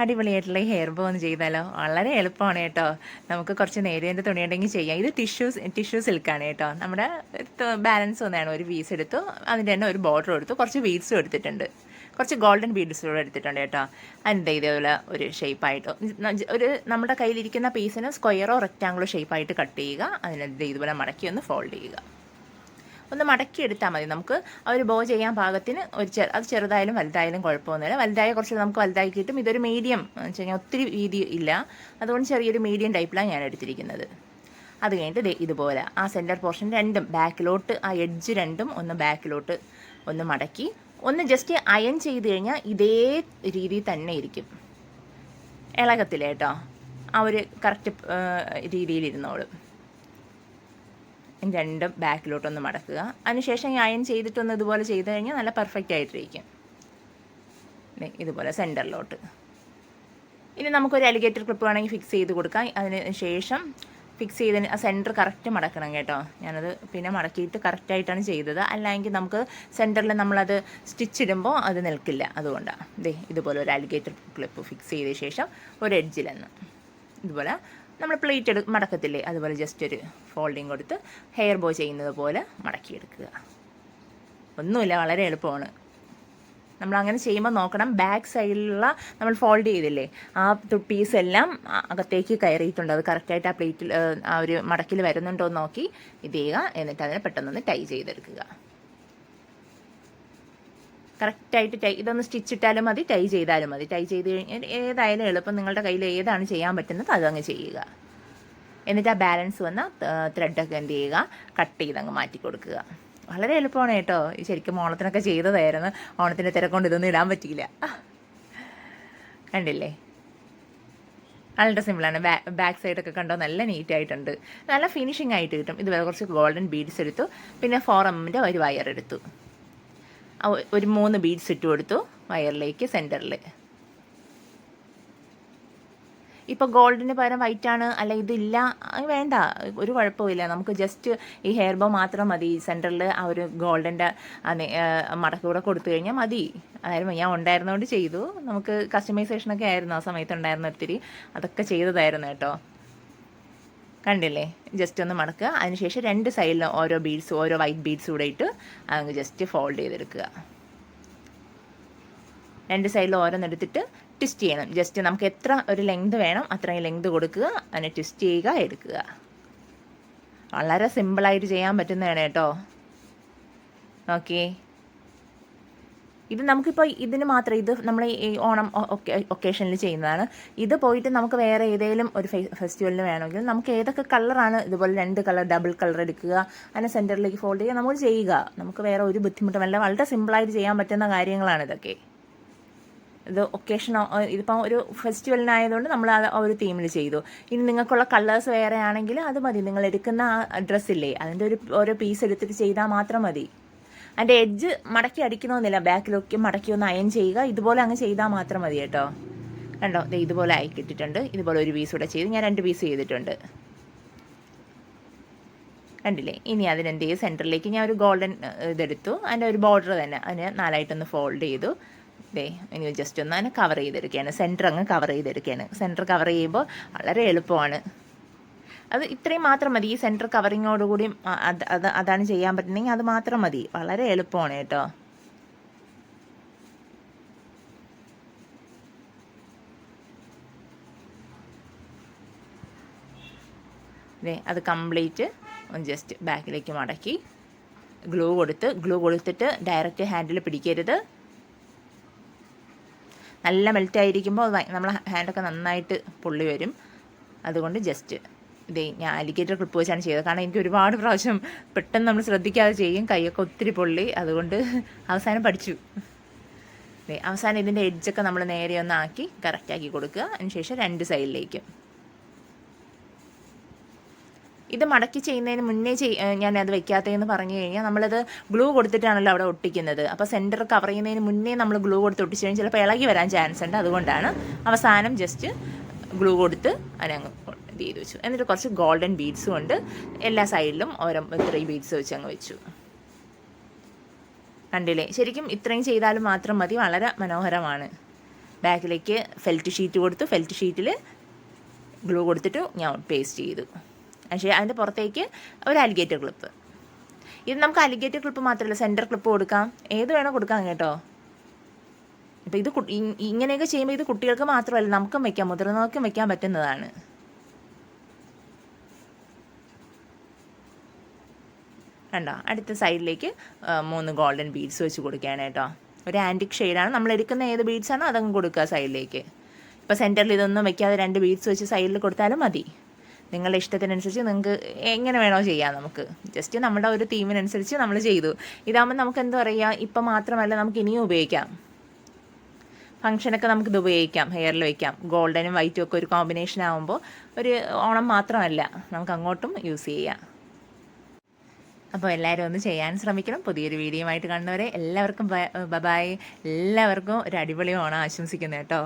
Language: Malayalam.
അടിപൊളിയായിട്ടുള്ള ഈ ഹെയർ ബോ ഒന്ന് ചെയ്താലോ? വളരെ എളുപ്പമാണ് കേട്ടോ. നമുക്ക് കുറച്ച് നേരിയതിൻ്റെ തുണിയുണ്ടെങ്കിൽ ചെയ്യാം. ഇത് ടിഷ്യൂ സിൽക്കാണ് കേട്ടോ. നമ്മുടെ ബാലൻസ് ഒന്നാണ്. ഒരു പീസ് എടുത്തു, അതിൻ്റെ തന്നെ ഒരു ബോർഡർ എടുത്തു, കുറച്ച് ബീഡ്സും എടുത്തിട്ടുണ്ട്, കുറച്ച് ഗോൾഡൻ ബീഡ്സും എടുത്തിട്ടുണ്ട് കേട്ടോ. അതിൻ്റെ ഇതേപോലെ ഒരു ഷേപ്പായിട്ടോ ഒരു നമ്മുടെ കയ്യിലിരിക്കുന്ന പീസിന് സ്ക്വയറോ റെക്റ്റാങ്കിളോ ഷേപ്പായിട്ട് കട്ട് ചെയ്യുക. അതിനെ ഇതുപോലെ മടക്കി ഒന്ന് ഫോൾഡ് ചെയ്യുക. ഒന്ന് മടക്കി എടുത്താൽ മതി. നമുക്ക് ആ ഒരു ബോ ചെയ്യാൻ പാകത്തിന് അത് ചെറുതായാലും വലുതായാലും കുഴപ്പമൊന്നുമില്ല. വലുതായ കുറച്ച് നമുക്ക് വലുതായി കിട്ടും. ഇതൊരു മീഡിയം എന്ന് വെച്ച് കഴിഞ്ഞാൽ ഒത്തിരി വീതി ഇല്ല, അതുകൊണ്ട് ചെറിയൊരു മീഡിയം ടൈപ്പിലാണ് ഞാൻ എടുത്തിരിക്കുന്നത്. അത് കഴിഞ്ഞിട്ട് ഇതുപോലെ ആ സെൻറ്റർ പോർഷൻ രണ്ടും ബാക്കിലോട്ട്, ആ എഡ്ജ് രണ്ടും ഒന്ന് ബാക്കിലോട്ട് ഒന്ന് മടക്കി ഒന്ന് ജസ്റ്റ് അയൺ ചെയ്ത് കഴിഞ്ഞാൽ ഇതേ രീതിയിൽ തന്നെ ഇരിക്കും, ഇളകത്തില്ല കേട്ടോ. ആ ഒരു കറക്റ്റ് രീതിയിലിരുന്നോളും. രണ്ടും ബാക്കിലോട്ടൊന്ന് മടക്കുക. അതിനുശേഷം ഈ അയൺ ചെയ്തിട്ടൊന്ന് ഇതുപോലെ ചെയ്ത് കഴിഞ്ഞാൽ നല്ല പെർഫെക്റ്റ് ആയിട്ടിരിക്കും. ഇതുപോലെ സെൻറ്ററിലോട്ട്. ഇനി നമുക്കൊരു അലിഗേറ്റർ ക്ലിപ്പ് വേണമെങ്കിൽ ഫിക്സ് ചെയ്ത് കൊടുക്കാം. അതിന് ശേഷം ഫിക്സ് ചെയ്തതിന് ആ സെൻറ്റർ കറക്റ്റ് മടക്കണം കേട്ടോ. ഞാനത് പിന്നെ മടക്കിയിട്ട് കറക്റ്റായിട്ടാണ് ചെയ്തത്. അല്ലെങ്കിൽ നമുക്ക് സെൻറ്ററിൽ നമ്മളത് സ്റ്റിച്ചിടുമ്പോൾ അത് നിൽക്കില്ല. അതുകൊണ്ടാണ് ഇതുപോലെ ഒരു അലിഗേറ്റർ ക്ലിപ്പ് ഫിക്സ് ചെയ്ത ശേഷം ഒരു എഡ്ജിലെന്ന് ഇതുപോലെ നമ്മൾ പ്ലേറ്റ് മടക്കത്തില്ലേ, അതുപോലെ ജസ്റ്റ് ഒരു ഫോൾഡിങ് കൊടുത്ത് ഹെയർ ബോ ചെയ്യുന്നത് പോലെ മടക്കിയെടുക്കുക. ഒന്നുമില്ല, വളരെ എളുപ്പമാണ്. നമ്മളങ്ങനെ ചെയ്യുമ്പോൾ നോക്കണം, ബാക്ക് സൈഡിലുള്ള നമ്മൾ ഫോൾഡ് ചെയ്തില്ലേ ആ പീസ് എല്ലാം അകത്തേക്ക് കയറിയിട്ടുണ്ട്. അത് കറക്റ്റായിട്ട് ആ പ്ലേറ്റിൽ ആ ഒരു മടക്കിൽ വരുന്നുണ്ടോ എന്ന് നോക്കി ഇത് ചെയ്യുക. എന്നിട്ട് അതിനെ പെട്ടെന്നൊന്ന് ടൈ ചെയ്തെടുക്കുക. കറക്റ്റായിട്ട് ഇതൊന്ന് സ്റ്റിച്ചിട്ടാലും മതി, ടൈ ചെയ്താലും മതി. ടൈ ചെയ്ത് കഴിഞ്ഞാൽ ഏതായാലും എളുപ്പം, നിങ്ങളുടെ കയ്യിൽ ഏതാണ് ചെയ്യാൻ പറ്റുന്നത് അതങ്ങ് ചെയ്യുക. എന്നിട്ട് ആ ബാലൻസ് വന്ന ത്രെഡൊക്കെ എന്ത് ചെയ്യുക, കട്ട് ചെയ്തങ്ങ് മാറ്റി കൊടുക്കുക. വളരെ എളുപ്പമാണ് കേട്ടോ. ശരിക്കും ഓണത്തിനൊക്കെ ചെയ്തതായിരുന്നു. ഓണത്തിൻ്റെ തിരക്കൊണ്ട് ഇതൊന്നും ഇടാൻ പറ്റിയില്ല. കണ്ടില്ലേ, വളരെ സിമ്പിളാണ്. ബാക്ക് സൈഡൊക്കെ കണ്ടോ, നല്ല നീറ്റായിട്ടുണ്ട്, നല്ല ഫിനിഷിംഗ് ആയിട്ട് കിട്ടും. ഇതുപോലെ കുറച്ച് ഗോൾഡൻ ബീഡ്സ് എടുത്തു, പിന്നെ 4mm ഒരു വയർ എടുത്തു, ഒരു 3 ബീഡ്സ് ഇട്ട് കൊടുത്തു വയറിലേക്ക് സെൻറ്ററിൽ. ഇപ്പോൾ ഗോൾഡിന് പകരം വൈറ്റാണ് അല്ല ഇതില്ല വേണ്ട, ഒരു കുഴപ്പമില്ല. നമുക്ക് ജസ്റ്റ് ഈ ഹെയർ ബോ മാത്രം മതി. സെൻറ്ററിൽ ആ ഒരു ഗോൾഡിൻ്റെ മടക്കൂടെ കൊടുത്തു കഴിഞ്ഞാൽ മതി. അതായത് ഞാൻ ഉണ്ടായിരുന്നതുകൊണ്ട് ചെയ്തു. നമുക്ക് കസ്റ്റമൈസേഷനൊക്കെ ആയിരുന്നു ആ സമയത്ത് ഉണ്ടായിരുന്ന ഒത്തിരി, അതൊക്കെ ചെയ്തതായിരുന്നു കേട്ടോ. കണ്ടില്ലേ, ജസ്റ്റ് ഒന്ന് മടക്കുക. അതിനുശേഷം 2 സൈഡിലും ഓരോ ബീഡ്സ്, ഓരോ വൈറ്റ് ബീഡ്സ് കൂടെ ഇട്ട് അങ്ങ് ജസ്റ്റ് ഫോൾഡ് ചെയ്തെടുക്കുക. 2 സൈഡിലും ഓരോന്നെടുത്തിട്ട് ട്വിസ്റ്റ് ചെയ്യണം. ജസ്റ്റ് നമുക്ക് എത്ര ഒരു ലെങ്ത് വേണം അത്രയും ലെങ്ത് കൊടുക്കുക, അതിനെ ട്വിസ്റ്റ് ചെയ്യുക, എടുക്കുക. വളരെ സിമ്പിളായിട്ട് ചെയ്യാൻ പറ്റുന്നതാണ് കേട്ടോ. ഓക്കെ, ഇത് നമുക്കിപ്പോൾ ഇതിന് മാത്രം, ഇത് നമ്മൾ ഈ ഓണം ഒക്കേഷനിൽ ചെയ്യുന്നതാണ്. ഇത് പോയിട്ട് നമുക്ക് വേറെ ഏതെങ്കിലും ഒരു ഫെസ്റ്റിവലിന് വേണമെങ്കിൽ നമുക്ക് ഏതൊക്കെ കളറാണ്, ഇതുപോലെ 2 കളർ ഡബിൾ കളർ എടുക്കുക, അതിനെ സെൻറ്ററിലേക്ക് ഫോൾഡ് ചെയ്യുക, നമ്മൾ ചെയ്യുക. നമുക്ക് വേറെ ഒരു ബുദ്ധിമുട്ടുമല്ല, വളരെ സിമ്പിളായിട്ട് ചെയ്യാൻ പറ്റുന്ന കാര്യങ്ങളാണ് ഇതൊക്കെ. ഇത് ഒക്കേഷൻ, ഇതിപ്പോൾ ഒരു ഫെസ്റ്റിവലിനായതുകൊണ്ട് നമ്മൾ ആ ഒരു തീമിൽ ചെയ്തു. ഇനി നിങ്ങൾക്കുള്ള കളേഴ്സ് വേറെ ആണെങ്കിൽ അത് മതി. നിങ്ങൾ എടുക്കുന്ന ആ ഡ്രസ്സില്ലേ അതിൻ്റെ ഓരോ പീസ് എടുത്തിട്ട് ചെയ്താൽ മാത്രം മതി. അതിൻ്റെ എഡ്ജ് മടക്കി അടിക്കണമെന്നില്ല, ബാക്കിലൊക്കെ മടക്കി ഒന്ന് അയൺ ചെയ്യുക. ഇതുപോലെ അങ്ങ് ചെയ്താൽ മാത്രം മതി കേട്ടോ. കണ്ടോ, ഇതുപോലെ ആയി കിട്ടിയിട്ടുണ്ട്. ഇതുപോലെ ഒരു പീസ് കൂടെ ചെയ്ത് ഞാൻ 2 പീസ് ചെയ്തിട്ടുണ്ട്. കണ്ടില്ലേ, ഇനി അതിനെന്ത് ചെയ്യും, സെൻറ്ററിലേക്ക് ഞാൻ ഒരു ഗോൾഡൻ ഇതെടുത്തു, അതിൻ്റെ ഒരു ബോർഡർ തന്നെ അതിനെ 4ആയിട്ടൊന്ന് ഫോൾഡ് ചെയ്തു. ഇനി ജസ്റ്റ് ഒന്ന് അതിനെ കവർ ചെയ്തെടുക്കുകയാണ്. സെൻറ്റർ അങ്ങ് കവർ ചെയ്തെടുക്കുകയാണ്. സെൻറ്റർ കവർ ചെയ്യുമ്പോൾ വളരെ എളുപ്പമാണ്. അത് ഇത്രയും മാത്രം മതി. ഈ സെൻറ്റർ കവറിങ്ങോടുകൂടി അതാണ് ചെയ്യാൻ പറ്റുന്നെങ്കിൽ അത് മാത്രം മതി. വളരെ എളുപ്പമാണ് കേട്ടോ. അത് കംപ്ലീറ്റ് ഒന്ന് ജസ്റ്റ് ബാക്കിലേക്ക് മടക്കി ഗ്ലൂ കൊടുത്തിട്ട് ഡയറക്റ്റ് ഹാൻഡിൽ പിടിക്കരുത്. നല്ല മെൽറ്റായിരിക്കുമ്പോൾ നമ്മളെ ഹാൻഡൊക്കെ നന്നായിട്ട് പൊള്ളി വരും. അതുകൊണ്ട് ജസ്റ്റ് ഞാൻ അലിഗേറ്റർ ക്ലിപ്പ് വെച്ചാണ് ചെയ്തത്. കാരണം എനിക്ക് ഒരുപാട് പ്രാവശ്യം പെട്ടെന്ന് നമ്മൾ ശ്രദ്ധിക്കാതെ ചെയ്യും, കൈയൊക്കെ ഒത്തിരി പൊള്ളി. അതുകൊണ്ട് അവസാനം പഠിച്ചു. അവസാനം ഇതിൻ്റെ എഡ്ജൊക്കെ നമ്മൾ നേരെ ഒന്ന് ആക്കി കറക്റ്റാക്കി കൊടുക്കുക. അതിനുശേഷം 2 സൈഡിലേക്കും. ഇത് മടക്കി ചെയ്യുന്നതിന് മുന്നേ ഞാനത് വെക്കാത്തതെന്ന് പറഞ്ഞു കഴിഞ്ഞാൽ നമ്മളത് ഗ്ലൂ കൊടുത്തിട്ടാണല്ലോ അവിടെ ഒട്ടിക്കുന്നത്. അപ്പോൾ സെൻറ്റർ കവർ ചെയ്യുന്നതിന് മുന്നേ നമ്മൾ ഗ്ലൂ കൊടുത്ത് ഒട്ടിച്ച് കഴിഞ്ഞാൽ ചിലപ്പോൾ ഇളകി വരാൻ ചാൻസ് ഉണ്ട്. അതുകൊണ്ടാണ് അവസാനം ജസ്റ്റ് ഗ്ലൂ കൊടുത്ത് അതിനങ്ങ് ഇത് ചെയ്ത് വെച്ചു. എന്നിട്ട് കുറച്ച് ഗോൾഡൻ ബീഡ്സും കൊണ്ട് എല്ലാ സൈഡിലും ഓരോ 3 ബീഡ്സ് വെച്ച് അങ്ങ് വെച്ചു. കണ്ടില്ലേ, ശരിക്കും ഇത്രയും ചെയ്താലും മാത്രം മതി. വളരെ മനോഹരമാണ്. ബാക്കിലേക്ക് ഫെൽറ്റ് ഷീറ്റ് കൊടുത്തു. ഫെൽറ്റ് ഷീറ്റിൽ ഗ്ലൂ കൊടുത്തിട്ട് ഞാൻ പേസ്റ്റ് ചെയ്തു. പക്ഷേ അതിൻ്റെ പുറത്തേക്ക് ഒരു അലിഗേറ്റർ ക്ലിപ്പ്. ഇത് നമുക്ക് അലിഗേറ്റർ ക്ലിപ്പ് മാത്രമല്ല, സെൻറ്റർ ക്ലിപ്പ് കൊടുക്കാം, ഏത് വേണോ കൊടുക്കാം കേട്ടോ. അപ്പോൾ ഇത് ഇങ്ങനെയൊക്കെ ചെയ്യുമ്പോൾ ഇത് കുട്ടികൾക്ക് മാത്രമല്ല നമുക്കും വയ്ക്കാം, മുതിർന്നവർക്കും വയ്ക്കാൻ പറ്റുന്നതാണ്. കണ്ടോ, അടുത്ത സൈഡിലേക്ക് 3 ഗോൾഡൻ ബീഡ്സ് വെച്ച് കൊടുക്കുകയാണ് കേട്ടോ. ഒരു ആൻറ്റിക് ഷെയ്ഡാണ്, നമ്മൾ എടുക്കുന്ന ഏത് ബീഡ്സാണോ അതങ്ങ് കൊടുക്കുക സൈഡിലേക്ക്. ഇപ്പോൾ സെൻറ്ററിൽ ഇതൊന്നും വെക്കാതെ 2 ബീഡ്സ് വെച്ച് സൈഡിൽ കൊടുത്താലും മതി. നിങ്ങളുടെ ഇഷ്ടത്തിനനുസരിച്ച് നിങ്ങൾക്ക് എങ്ങനെ വേണോ ചെയ്യാം. നമുക്ക് ജസ്റ്റ് നമ്മുടെ ഒരു തീമിനനുസരിച്ച് നമ്മൾ ചെയ്തു. ഇതാകുമ്പോൾ നമുക്ക് എന്താ പറയുക, ഇപ്പം മാത്രമല്ല നമുക്ക് ഇനിയും ഉപയോഗിക്കാം. ഫംഗ്ഷനൊക്കെ നമുക്കിത് ഉപയോഗിക്കാം, ഹെയറിൽ വയ്ക്കാം. ഗോൾഡനും വൈറ്റും ഒക്കെ ഒരു കോമ്പിനേഷൻ ആകുമ്പോൾ ഒരു ഓണം മാത്രമല്ല, നമുക്ക് അങ്ങോട്ടും യൂസ് ചെയ്യാം. അപ്പോൾ എല്ലാവരും ഒന്ന് ചെയ്യാൻ ശ്രമിക്കണം. പുതിയൊരു വീഡിയോ ആയിട്ട് കാണുന്നവരെ എല്ലാവർക്കും ബൈ. എല്ലാവർക്കും ഒരു അടിപൊളി ഓണം ആശംസിക്കുന്നു കേട്ടോ.